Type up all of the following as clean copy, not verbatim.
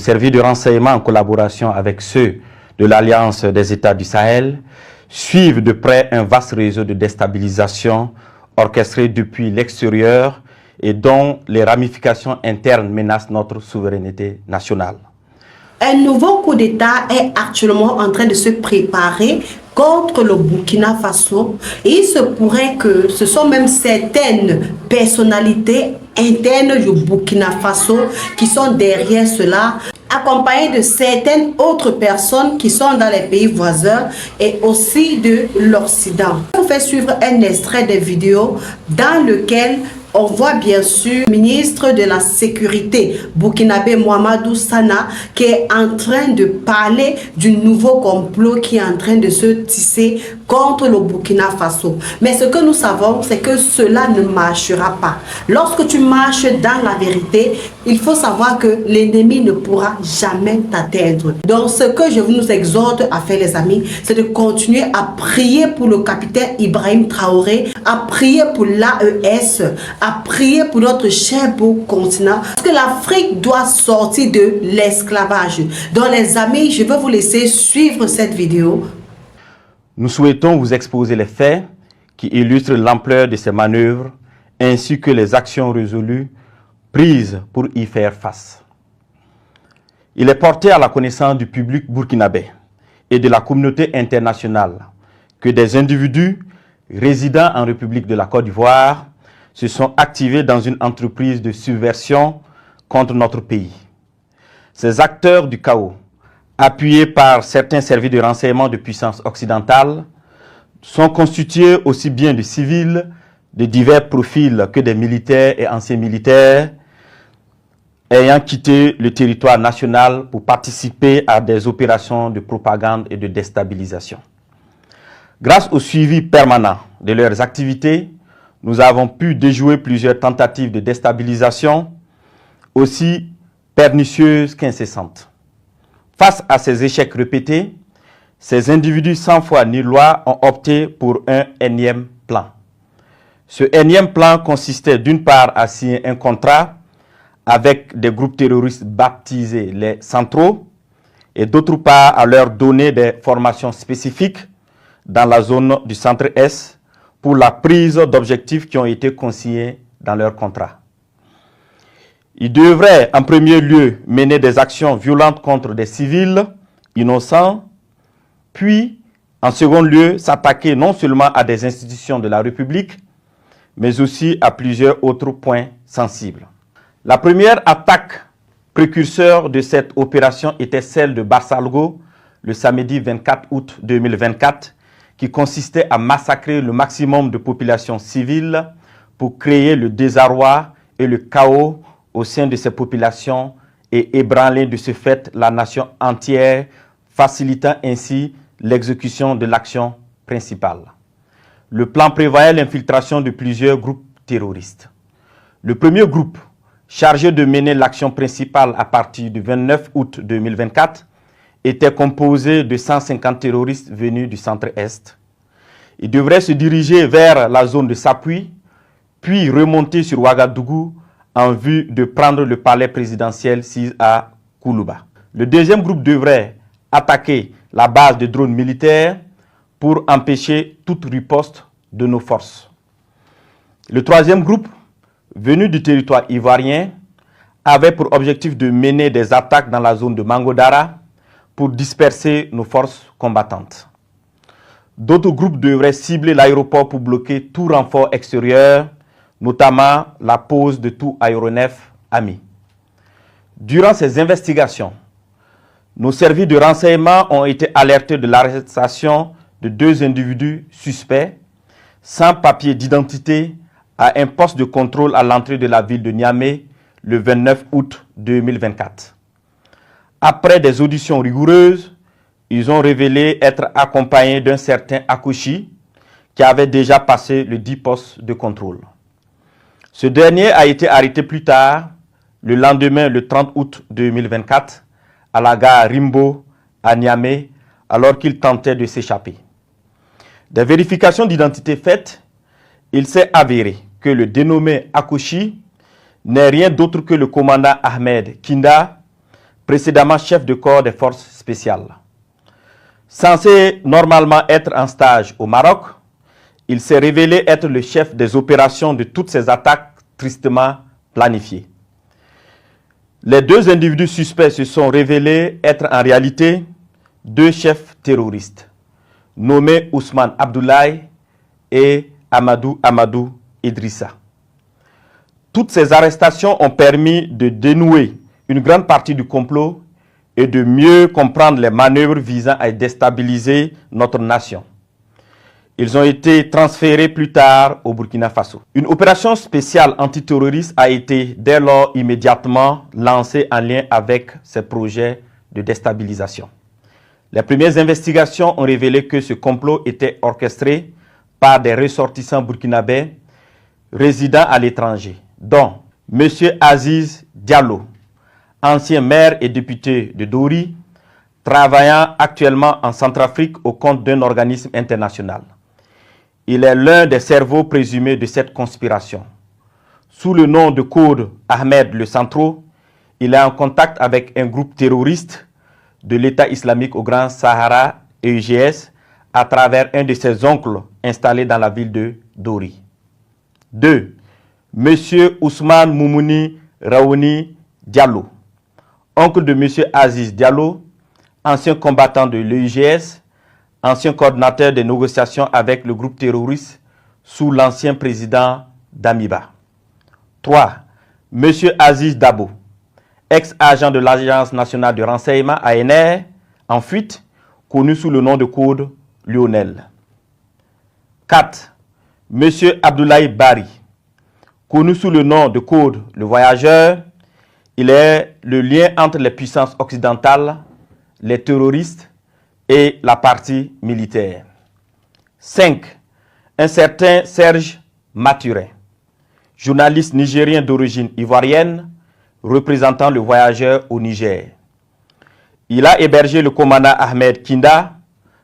Les services de renseignement en collaboration avec ceux de l'Alliance des États du Sahel suivent de près un vaste réseau de déstabilisation orchestré depuis l'extérieur et dont les ramifications internes menacent notre souveraineté nationale. Un nouveau coup d'État est actuellement en train de se préparer contre le Burkina Faso et il se pourrait que ce sont même certaines personnalités internes du Burkina Faso qui sont derrière cela, accompagnées de certaines autres personnes qui sont dans les pays voisins et aussi de l'Occident. On fait suivre un extrait des vidéos dans lequel on voit bien sûr le ministre de la Sécurité burkinabé Mahamadou Sana qui est en train de parler du nouveau complot qui est en train de se tisser contre le Burkina Faso. Mais ce que nous savons, c'est que cela ne marchera pas. Lorsque tu marches dans la vérité, il faut savoir que l'ennemi ne pourra jamais t'atteindre. Donc ce que je vous exhorte à faire les amis, c'est de continuer à prier pour le capitaine Ibrahim Traoré, à prier pour l'AES, à prier pour notre cher beau continent, parce que l'Afrique doit sortir de l'esclavage. Donc les amis, je vais vous laisser suivre cette vidéo. Nous souhaitons vous exposer les faits qui illustrent l'ampleur de ces manœuvres ainsi que les actions résolues prises pour y faire face. Il est porté à la connaissance du public burkinabé et de la communauté internationale que des individus résidant en République de la Côte d'Ivoire se sont activés dans une entreprise de subversion contre notre pays. Ces acteurs du chaos, appuyés par certains services de renseignement de puissance occidentale, sont constitués aussi bien de civils de divers profils que des militaires et anciens militaires ayant quitté le territoire national pour participer à des opérations de propagande et de déstabilisation. Grâce au suivi permanent de leurs activités, nous avons pu déjouer plusieurs tentatives de déstabilisation, aussi pernicieuses qu'incessantes. Face à ces échecs répétés, ces individus sans foi ni loi ont opté pour un énième plan. Ce énième plan consistait d'une part à signer un contrat avec des groupes terroristes baptisés les centraux et d'autre part à leur donner des formations spécifiques dans la zone du centre-est pour la prise d'objectifs qui ont été consignés dans leur contrat. Ils devraient en premier lieu mener des actions violentes contre des civils innocents, puis en second lieu s'attaquer non seulement à des institutions de la République, mais aussi à plusieurs autres points sensibles. La première attaque précurseur de cette opération était celle de Barsalgo le samedi 24 août 2024, qui consistait à massacrer le maximum de populations civiles pour créer le désarroi et le chaos au sein de ces populations et ébranler de ce fait la nation entière, facilitant ainsi l'exécution de l'action principale. Le plan prévoyait l'infiltration de plusieurs groupes terroristes. Le premier groupe, chargé de mener l'action principale à partir du 29 août 2024, était composé de 150 terroristes venus du centre-est. Ils devraient se diriger vers la zone de Sapui, puis remonter sur Ouagadougou en vue de prendre le palais présidentiel à Koulouba. Le deuxième groupe devrait attaquer la base de drones militaires pour empêcher toute riposte de nos forces. Le troisième groupe, venu du territoire ivoirien, avait pour objectif de mener des attaques dans la zone de Mangodara pour disperser nos forces combattantes. D'autres groupes devraient cibler l'aéroport pour bloquer tout renfort extérieur, notamment la pose de tout aéronef ami. Durant ces investigations, nos services de renseignement ont été alertés de l'arrestation de 2 individus suspects sans papier d'identité à un poste de contrôle à l'entrée de la ville de Niamey le 29 août 2024. Après des auditions rigoureuses, ils ont révélé être accompagnés d'un certain Akouchi qui avait déjà passé le 10 postes de contrôle. Ce dernier a été arrêté plus tard, le lendemain, le 30 août 2024, à la gare Rimbo, à Niamey, alors qu'il tentait de s'échapper. Des vérifications d'identité faites, il s'est avéré que le dénommé Akouchi n'est rien d'autre que le commandant Ahmed Kinda, précédemment chef de corps des forces spéciales. Censé normalement être en stage au Maroc, il s'est révélé être le chef des opérations de toutes ces attaques tristement planifiées. Les deux individus suspects se sont révélés être en réalité deux chefs terroristes, nommés Ousmane Abdoulaye et Amadou Idrissa. Toutes ces arrestations ont permis de dénouer une grande partie du complot et de mieux comprendre les manœuvres visant à déstabiliser notre nation. Ils ont été transférés plus tard au Burkina Faso. Une opération spéciale antiterroriste a été dès lors immédiatement lancée en lien avec ces projets de déstabilisation. Les premières investigations ont révélé que ce complot était orchestré par des ressortissants burkinabés résidant à l'étranger, dont M. Aziz Diallo, ancien maire et député de Dori, travaillant actuellement en Centrafrique au compte d'un organisme international. Il est l'un des cerveaux présumés de cette conspiration. Sous le nom de code Ahmed le Centro, il est en contact avec un groupe terroriste de l'État islamique au Grand Sahara, EUGS, à travers un de ses oncles installé dans la ville de Dori. 2. M. Ousmane Moumouni Raouni Diallo, oncle de M. Aziz Diallo, ancien combattant de l'EUGS, ancien coordinateur des négociations avec le groupe terroriste sous l'ancien président Damiba. 3. M. Aziz Dabo, ex-agent de l'Agence nationale de renseignement ANR, en fuite, connu sous le nom de code Lionel. 4. M. Abdoulaye Bari, connu sous le nom de code Le Voyageur, il est le lien entre les puissances occidentales, les terroristes et la partie militaire. 5. Un certain Serge Maturin, journaliste nigérien d'origine ivoirienne, représentant Le Voyageur au Niger. Il a hébergé le commandant Ahmed Kinda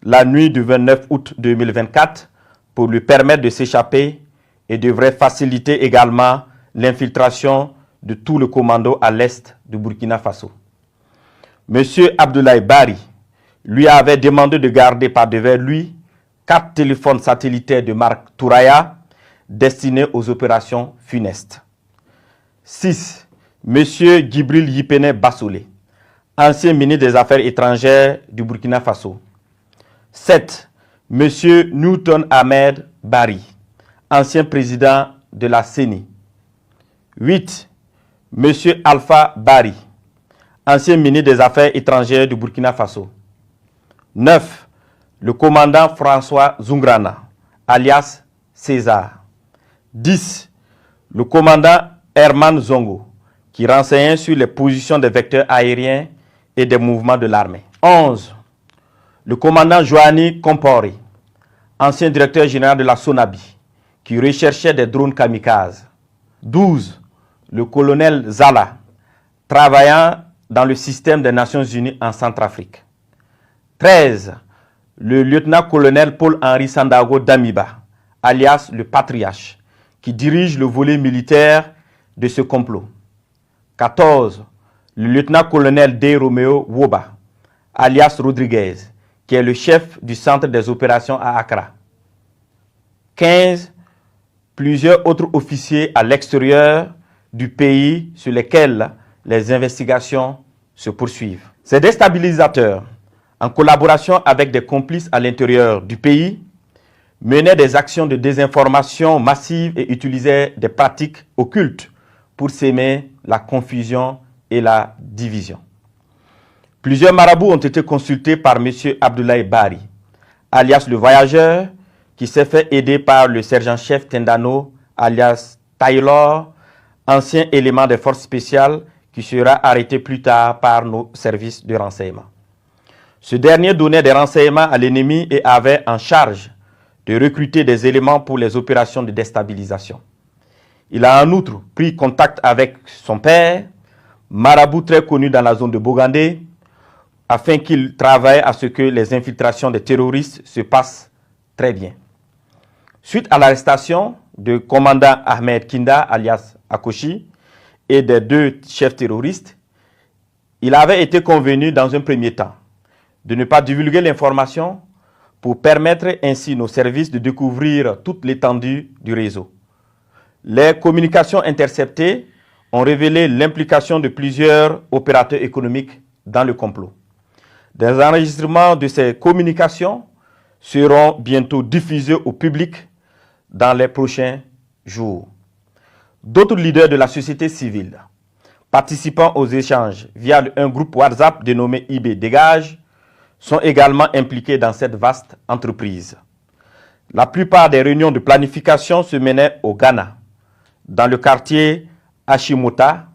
la nuit du 29 août 2024 pour lui permettre de s'échapper et devrait faciliter également l'infiltration de tout le commando à l'est du Burkina Faso. M. Abdoulaye Bari lui avait demandé de garder par devers lui 4 téléphones satellitaires de marque Touraya destinés aux opérations funestes. 6. M. Djibril Yipene Bassolé, ancien ministre des Affaires étrangères du Burkina Faso. 7. M. Newton Ahmed Bari, ancien président de la CENI. 8. M. Alpha Bari, ancien ministre des Affaires étrangères du Burkina Faso. 9. Le commandant François Zungrana, alias César. 10. Le commandant Herman Zongo, qui renseignait sur les positions des vecteurs aériens et des mouvements de l'armée. 11. Le commandant Joanny Kompori, ancien directeur général de la Sonabi, qui recherchait des drones kamikazes. 12. Le colonel Zala, travaillant dans le système des Nations Unies en Centrafrique. 13. Le lieutenant-colonel Paul-Henri Sandago Damiba, alias le Patriarche, qui dirige le volet militaire de ce complot. 14. Le lieutenant-colonel D. Romeo Woba, alias Rodriguez, qui est le chef du centre des opérations à Accra. 15. Plusieurs autres officiers à l'extérieur du pays sur lesquels les investigations se poursuivent. Ces déstabilisateurs, en collaboration avec des complices à l'intérieur du pays, menaient des actions de désinformation massive et utilisaient des pratiques occultes pour s'aimer la confusion et la division. Plusieurs marabouts ont été consultés par M. Abdoulaye Bari, alias le Voyageur, qui s'est fait aider par le sergent-chef Tendano, alias Taylor, ancien élément des forces spéciales qui sera arrêté plus tard par nos services de renseignement. Ce dernier donnait des renseignements à l'ennemi et avait en charge de recruter des éléments pour les opérations de déstabilisation. Il a en outre pris contact avec son père, marabout très connu dans la zone de Bogandé, afin qu'il travaille à ce que les infiltrations des terroristes se passent très bien. Suite à l'arrestation du commandant Ahmed Kinda, alias Akoshi, et des 2 chefs terroristes, Il avait été convenu dans un premier temps de ne pas divulguer l'information pour permettre ainsi nos services de découvrir toute l'étendue du réseau. Les communications interceptées ont révélé l'implication de plusieurs opérateurs économiques dans le complot. Des enregistrements de ces communications seront bientôt diffusés au public dans les prochains jours. D'autres leaders de la société civile participant aux échanges via un groupe WhatsApp dénommé IB Dégage sont également impliqués dans cette vaste entreprise. La plupart des réunions de planification se menaient au Ghana, dans le quartier Hashimota,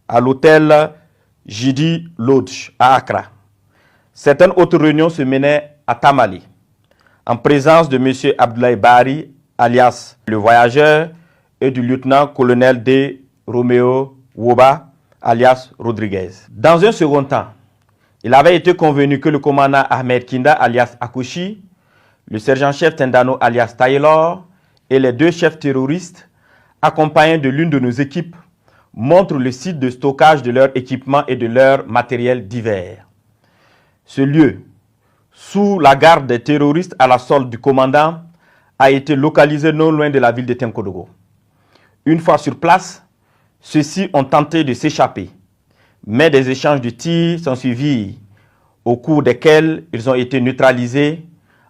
à l'hôtel Jidi Lodge à Accra. Certaines autres réunions se menaient à Tamale, en présence de M. Abdoulaye Bari, alias le voyageur, et du lieutenant-colonel D. Romeo Woba, alias Rodriguez. Dans un second temps, il avait été convenu que le commandant Ahmed Kinda, alias Akushi, le sergent-chef Tendano, alias Taylor, et les deux chefs terroristes, accompagnés de l'une de nos équipes, montrent le site de stockage de leurs équipements et de leurs matériels divers. Ce lieu, sous la garde des terroristes à la solde du commandant, a été localisé non loin de la ville de Tenkodogo. Une fois sur place, ceux-ci ont tenté de s'échapper, mais des échanges de tirs sont suivis, au cours desquels ils ont été neutralisés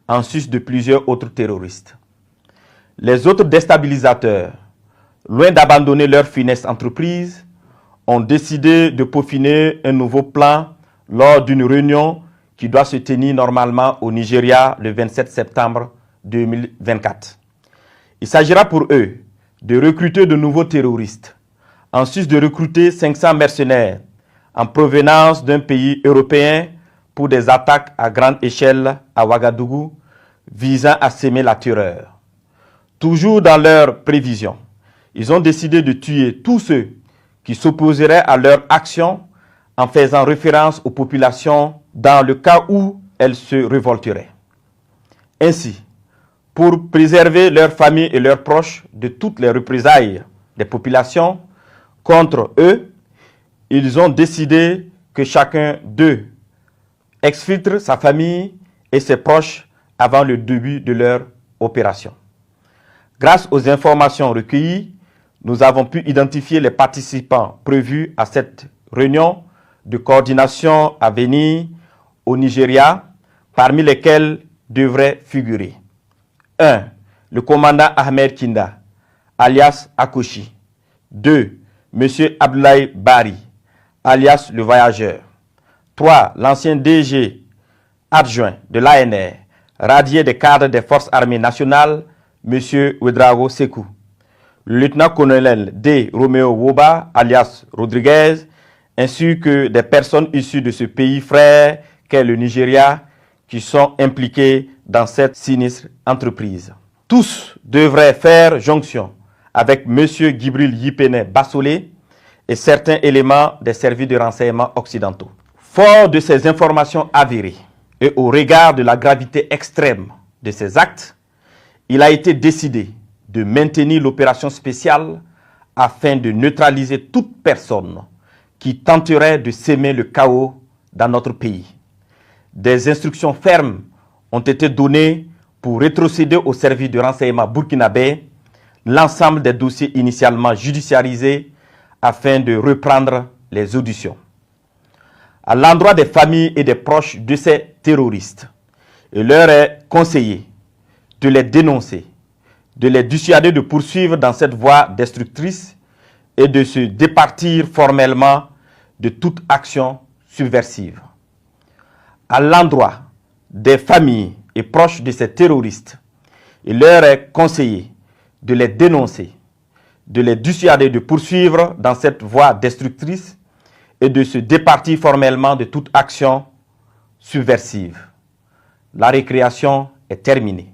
en sus de plusieurs autres terroristes. Les autres déstabilisateurs, loin d'abandonner leur funeste entreprise, ont décidé de peaufiner un nouveau plan lors d'une réunion qui doit se tenir normalement au Nigeria le 27 septembre 2024. Il s'agira pour eux de recruter de nouveaux terroristes, en sus de recruter 500 mercenaires en provenance d'un pays européen pour des attaques à grande échelle à Ouagadougou visant à semer la terreur. Toujours dans leurs prévisions, ils ont décidé de tuer tous ceux qui s'opposeraient à leur action en faisant référence aux populations dans le cas où elles se révolteraient. Ainsi, pour préserver leurs familles et leurs proches de toutes les représailles des populations contre eux, ils ont décidé que chacun d'eux exfiltre sa famille et ses proches avant le début de leur opération. Grâce aux informations recueillies, nous avons pu identifier les participants prévus à cette réunion de coordination à venir au Nigeria, parmi lesquels devraient figurer 1. Le commandant Ahmed Kinda, alias Akushi. 2. M. Abdoulaye Bari, alias le voyageur. 3. L'ancien DG adjoint de l'ANR, radié des cadres des forces armées nationales, M. Ouedraogo Sekou. Le lieutenant-colonel D. Romeo Woba, alias Rodriguez, ainsi que des personnes issues de ce pays frère qu'est le Nigeria, qui sont impliquées dans cette sinistre entreprise. Tous devraient faire jonction avec M. Gibril Yipene Bassolé et certains éléments des services de renseignement occidentaux. Fort de ces informations avérées et au regard de la gravité extrême de ces actes, il a été décidé de maintenir l'opération spéciale afin de neutraliser toute personne qui tenterait de semer le chaos dans notre pays. Des instructions fermes ont été données pour rétrocéder au service de renseignement burkinabé l'ensemble des dossiers initialement judiciarisés afin de reprendre les auditions. À l'endroit des familles et des proches de ces terroristes, il leur est conseillé de les dénoncer, de les dissuader de poursuivre dans cette voie destructrice et de se départir formellement de toute action subversive. À l'endroit des familles et proches de ces terroristes, il leur est conseillé de les dénoncer, de les dissuader de poursuivre dans cette voie destructrice et de se départir formellement de toute action subversive. La récréation est terminée.